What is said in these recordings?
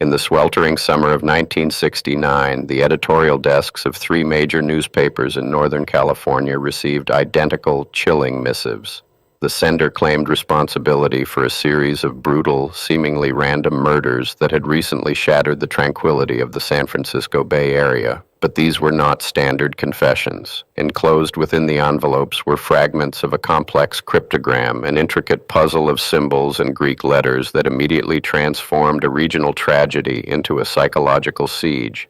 In the sweltering summer of 1969, the editorial desks of three major newspapers in Northern California received identical, chilling missives. The sender claimed responsibility for a series of brutal, seemingly random murders that had recently shattered the tranquility of the San Francisco Bay Area. But these were not standard confessions. Enclosed within the envelopes were fragments of a complex cryptogram, an intricate puzzle of symbols and Greek letters that immediately transformed a regional tragedy into a psychological siege.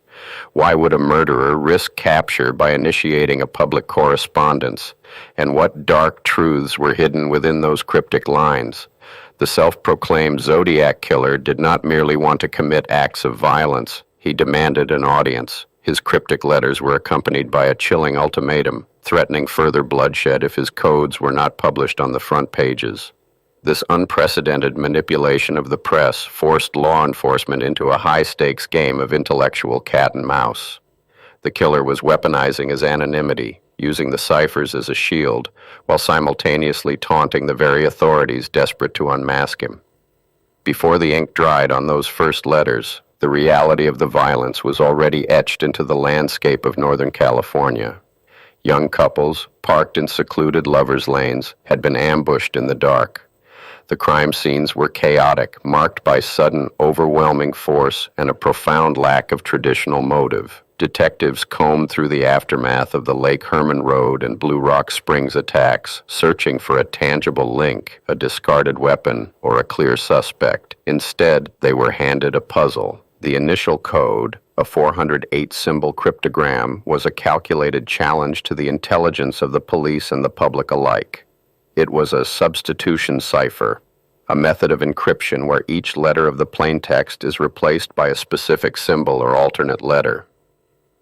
Why would a murderer risk capture by initiating a public correspondence? And what dark truths were hidden within those cryptic lines? The self-proclaimed Zodiac Killer did not merely want to commit acts of violence. He demanded an audience. His cryptic letters were accompanied by a chilling ultimatum, threatening further bloodshed if his codes were not published on the front pages. This unprecedented manipulation of the press forced law enforcement into a high-stakes game of intellectual cat and mouse. The killer was weaponizing his anonymity, using the ciphers as a shield, while simultaneously taunting the very authorities desperate to unmask him. Before the ink dried on those first letters, the reality of the violence was already etched into the landscape of Northern California. Young couples, parked in secluded lovers' lanes, had been ambushed in the dark. The crime scenes were chaotic, marked by sudden, overwhelming force and a profound lack of traditional motive. Detectives combed through the aftermath of the Lake Herman Road and Blue Rock Springs attacks, searching for a tangible link, a discarded weapon, or a clear suspect. Instead, they were handed a puzzle. The initial code, a 408-symbol cryptogram, was a calculated challenge to the intelligence of the police and the public alike. It was a substitution cipher, a method of encryption where each letter of the plaintext is replaced by a specific symbol or alternate letter.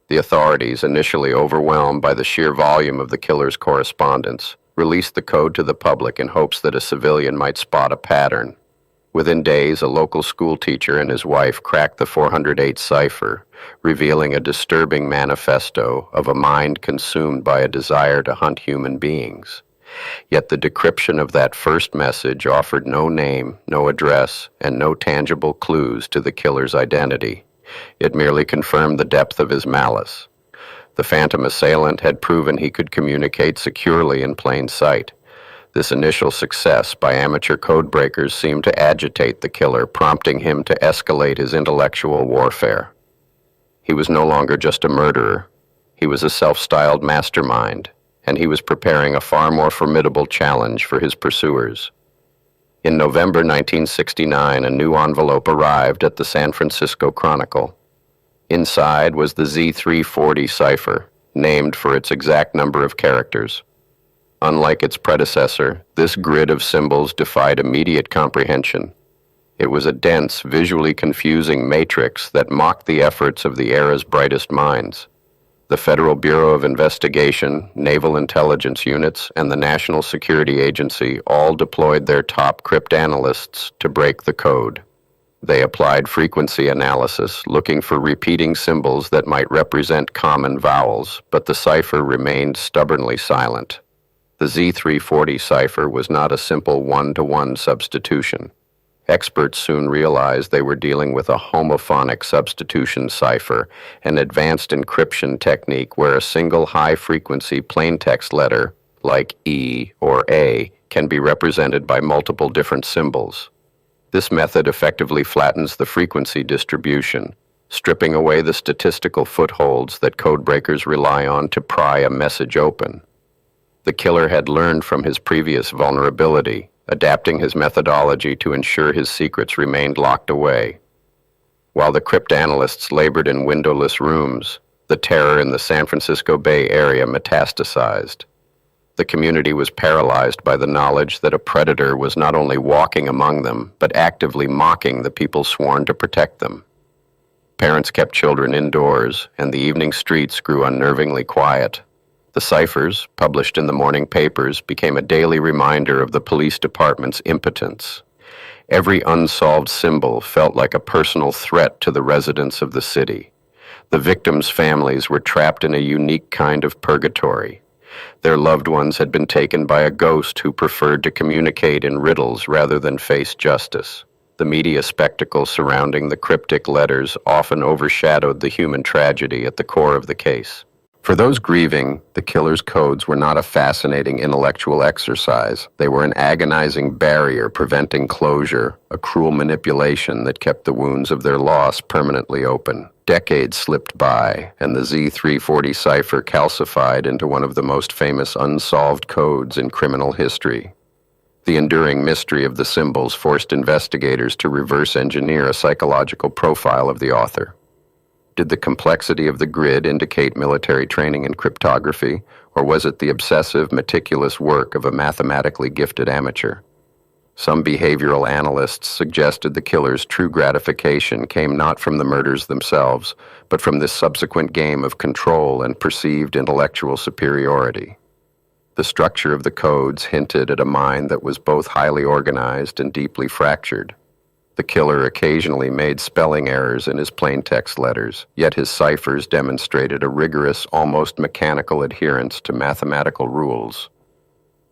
The authorities, initially overwhelmed by the sheer volume of the killer's correspondence, released the code to the public in hopes that a civilian might spot a pattern. Within days, a local school teacher and his wife cracked the 408 cipher, revealing a disturbing manifesto of a mind consumed by a desire to hunt human beings. Yet the decryption of that first message offered no name, no address, and no tangible clues to the killer's identity. It merely confirmed the depth of his malice. The phantom assailant had proven he could communicate securely in plain sight. This initial success by amateur codebreakers seemed to agitate the killer, prompting him to escalate his intellectual warfare. He was no longer just a murderer. He was a self-styled mastermind, and he was preparing a far more formidable challenge for his pursuers. In November 1969, a new envelope arrived at the San Francisco Chronicle. Inside was the Z340 cipher, named for its exact number of characters. Unlike its predecessor, this grid of symbols defied immediate comprehension. It was a dense, visually confusing matrix that mocked the efforts of the era's brightest minds. The Federal Bureau of Investigation, Naval Intelligence Units, and the National Security Agency all deployed their top cryptanalysts to break the code. They applied frequency analysis, looking for repeating symbols that might represent common vowels, but the cipher remained stubbornly silent. The Z340 cipher was not a simple one-to-one substitution. Experts soon realized they were dealing with a homophonic substitution cipher, an advanced encryption technique where a single high-frequency plaintext letter, like E or A, can be represented by multiple different symbols. This method effectively flattens the frequency distribution, stripping away the statistical footholds that codebreakers rely on to pry a message open. The killer had learned from his previous vulnerability, adapting his methodology to ensure his secrets remained locked away. While the cryptanalysts labored in windowless rooms, the terror in the San Francisco Bay Area metastasized. The community was paralyzed by the knowledge that a predator was not only walking among them, but actively mocking the people sworn to protect them. Parents kept children indoors, and the evening streets grew unnervingly quiet. The ciphers, published in the morning papers, became a daily reminder of the police department's impotence. Every unsolved symbol felt like a personal threat to the residents of the city. The victims' families were trapped in a unique kind of purgatory. Their loved ones had been taken by a ghost who preferred to communicate in riddles rather than face justice. The media spectacle surrounding the cryptic letters often overshadowed the human tragedy at the core of the case. For those grieving, the killer's codes were not a fascinating intellectual exercise. They were an agonizing barrier preventing closure, a cruel manipulation that kept the wounds of their loss permanently open. Decades slipped by, and the Z340 cipher calcified into one of the most famous unsolved codes in criminal history. The enduring mystery of the symbols forced investigators to reverse engineer a psychological profile of the author. Did the complexity of the grid indicate military training in cryptography, or was it the obsessive, meticulous work of a mathematically gifted amateur? Some behavioral analysts suggested the killer's true gratification came not from the murders themselves, but from this subsequent game of control and perceived intellectual superiority. The structure of the codes hinted at a mind that was both highly organized and deeply fractured. The killer occasionally made spelling errors in his plaintext letters, yet his ciphers demonstrated a rigorous, almost mechanical adherence to mathematical rules.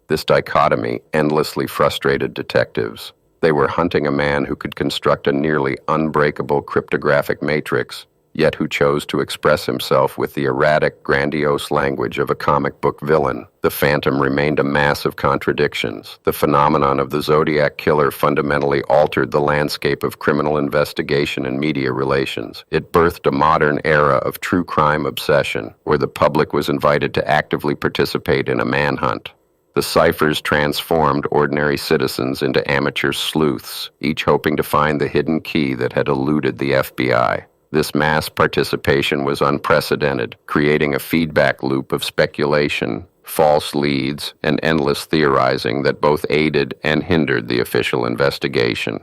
This dichotomy endlessly frustrated detectives. They were hunting a man who could construct a nearly unbreakable cryptographic matrix, yet who chose to express himself with the erratic, grandiose language of a comic book villain. The Phantom remained a mass of contradictions. The phenomenon of the Zodiac Killer fundamentally altered the landscape of criminal investigation and media relations. It birthed a modern era of true crime obsession, where the public was invited to actively participate in a manhunt. The ciphers transformed ordinary citizens into amateur sleuths, each hoping to find the hidden key that had eluded the FBI. This mass participation was unprecedented, creating a feedback loop of speculation, false leads, and endless theorizing that both aided and hindered the official investigation.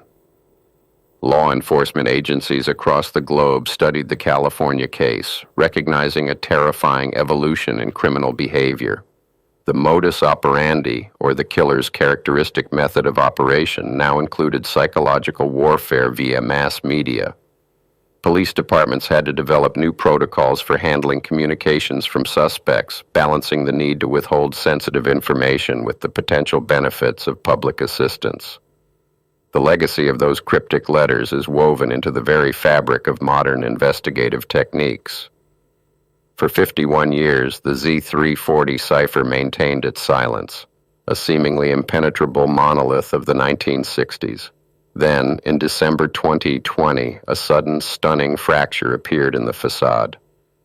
Law enforcement agencies across the globe studied the California case, recognizing a terrifying evolution in criminal behavior. The modus operandi, or the killer's characteristic method of operation, now included psychological warfare via mass media. Police departments had to develop new protocols for handling communications from suspects, balancing the need to withhold sensitive information with the potential benefits of public assistance. The legacy of those cryptic letters is woven into the very fabric of modern investigative techniques. For 51 years, the Z340 cipher maintained its silence, a seemingly impenetrable monolith of the 1960s. Then, in December 2020, a sudden, stunning fracture appeared in the facade.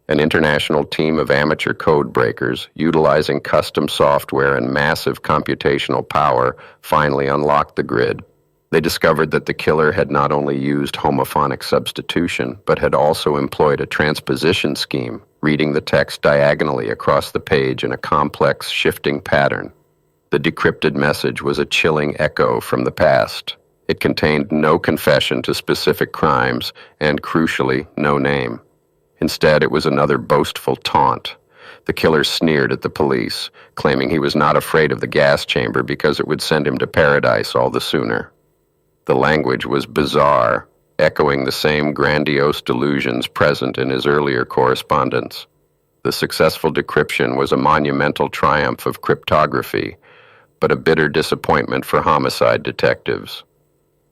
An international team of amateur codebreakers, utilizing custom software and massive computational power, finally unlocked the grid. They discovered that the killer had not only used homophonic substitution, but had also employed a transposition scheme, reading the text diagonally across the page in a complex, shifting pattern. The decrypted message was a chilling echo from the past. It contained no confession to specific crimes and, crucially, no name. Instead, it was another boastful taunt. The killer sneered at the police, claiming he was not afraid of the gas chamber because it would send him to paradise all the sooner. The language was bizarre, echoing the same grandiose delusions present in his earlier correspondence. The successful decryption was a monumental triumph of cryptography, but a bitter disappointment for homicide detectives.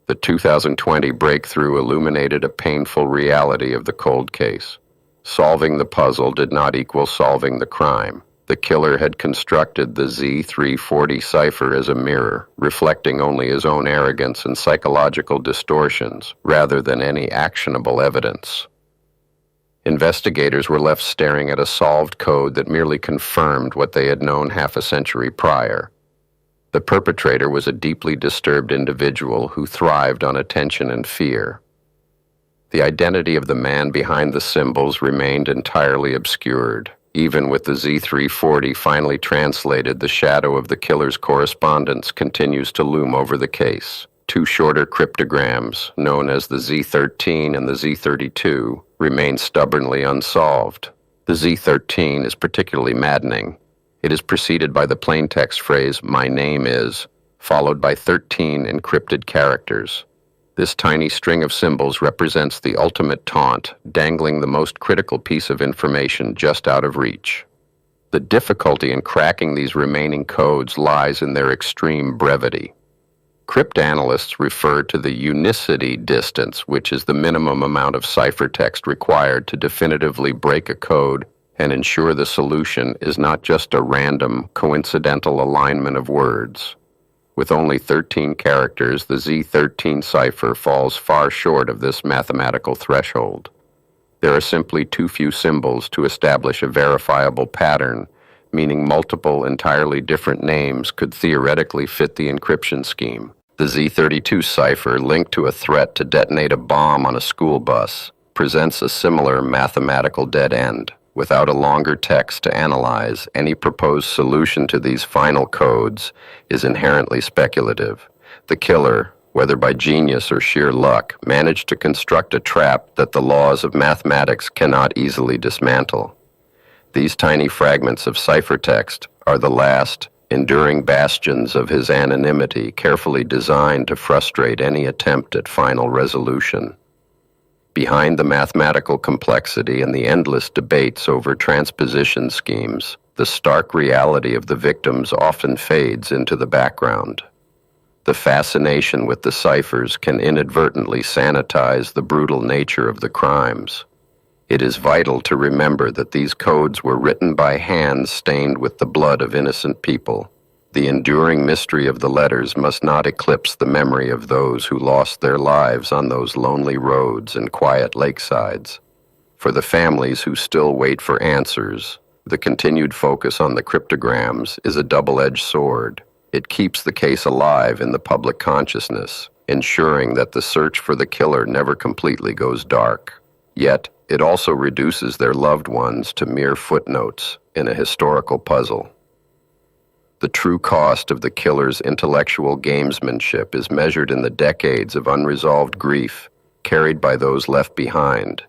The 2020 breakthrough illuminated a painful reality of the cold case. Solving the puzzle did not equal solving the crime. The killer had constructed the Z340 cipher as a mirror, reflecting only his own arrogance and psychological distortions, rather than any actionable evidence. Investigators were left staring at a solved code that merely confirmed what they had known half a century prior. The perpetrator was a deeply disturbed individual who thrived on attention and fear. The identity of the man behind the symbols remained entirely obscured. Even with the Z340 finally translated, the shadow of the killer's correspondence continues to loom over the case. Two shorter cryptograms, known as the Z13 and the Z32, remain stubbornly unsolved. The Z13 is particularly maddening. It is preceded by the plaintext phrase, "My name is," followed by 13 encrypted characters. This tiny string of symbols represents the ultimate taunt, dangling the most critical piece of information just out of reach. The difficulty in cracking these remaining codes lies in their extreme brevity. Cryptanalysts refer to the unicity distance, which is the minimum amount of ciphertext required to definitively break a code and ensure the solution is not just a random, coincidental alignment of words. With only 13 characters, the Z13 cipher falls far short of this mathematical threshold. There are simply too few symbols to establish a verifiable pattern, meaning multiple entirely different names could theoretically fit the encryption scheme. The Z32 cipher, linked to a threat to detonate a bomb on a school bus, presents a similar mathematical dead end. Without a longer text to analyze, any proposed solution to these final codes is inherently speculative. The killer, whether by genius or sheer luck, managed to construct a trap that the laws of mathematics cannot easily dismantle. These tiny fragments of ciphertext are the last, enduring bastions of his anonymity, carefully designed to frustrate any attempt at final resolution. Behind the mathematical complexity and the endless debates over transposition schemes, the stark reality of the victims often fades into the background. The fascination with the ciphers can inadvertently sanitize the brutal nature of the crimes. It is vital to remember that these codes were written by hands stained with the blood of innocent people. The enduring mystery of the letters must not eclipse the memory of those who lost their lives on those lonely roads and quiet lakesides. For the families who still wait for answers, the continued focus on the cryptograms is a double-edged sword. It keeps the case alive in the public consciousness, ensuring that the search for the killer never completely goes dark. Yet, it also reduces their loved ones to mere footnotes in a historical puzzle. The true cost of the killer's intellectual gamesmanship is measured in the decades of unresolved grief carried by those left behind,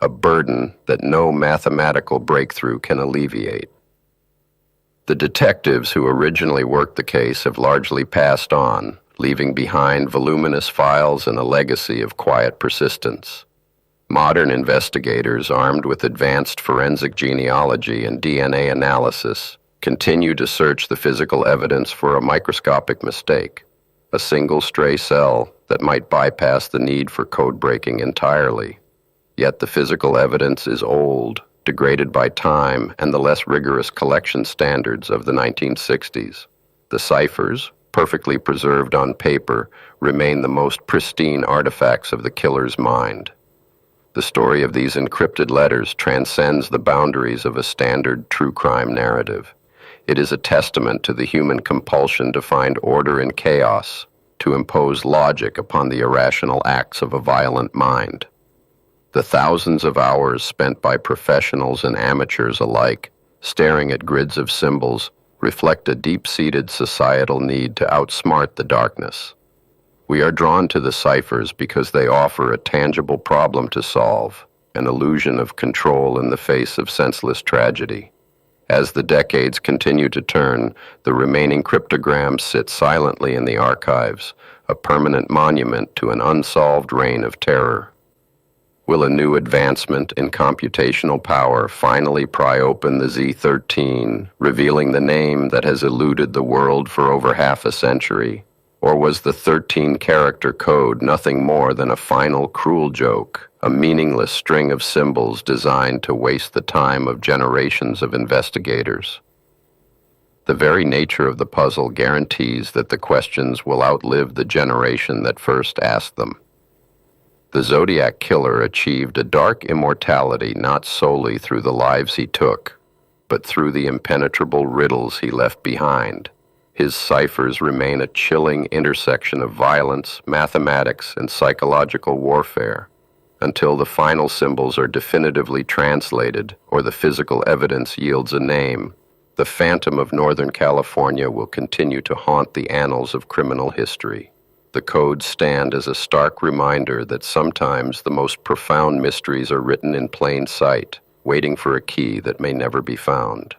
a burden that no mathematical breakthrough can alleviate. The detectives who originally worked the case have largely passed on, leaving behind voluminous files and a legacy of quiet persistence. Modern investigators, armed with advanced forensic genealogy and DNA analysis, continue to search the physical evidence for a microscopic mistake, a single stray cell that might bypass the need for code breaking entirely. Yet the physical evidence is old, degraded by time and the less rigorous collection standards of the 1960s. The ciphers, perfectly preserved on paper, remain the most pristine artifacts of the killer's mind. The story of these encrypted letters transcends the boundaries of a standard true crime narrative. It is a testament to the human compulsion to find order in chaos, to impose logic upon the irrational acts of a violent mind. The thousands of hours spent by professionals and amateurs alike, staring at grids of symbols, reflect a deep-seated societal need to outsmart the darkness. We are drawn to the ciphers because they offer a tangible problem to solve, an illusion of control in the face of senseless tragedy. As the decades continue to turn, the remaining cryptograms sit silently in the archives, a permanent monument to an unsolved reign of terror. Will a new advancement in computational power finally pry open the Z13, revealing the name that has eluded the world for over half a century? Or was the 13-character code nothing more than a final cruel joke, a meaningless string of symbols designed to waste the time of generations of investigators? The very nature of the puzzle guarantees that the questions will outlive the generation that first asked them. The Zodiac Killer achieved a dark immortality not solely through the lives he took, but through the impenetrable riddles he left behind. His ciphers remain a chilling intersection of violence, mathematics, and psychological warfare, until the final symbols are definitively translated or the physical evidence yields a name. The phantom of Northern California will continue to haunt the annals of criminal history. The codes stand as a stark reminder that sometimes the most profound mysteries are written in plain sight, waiting for a key that may never be found.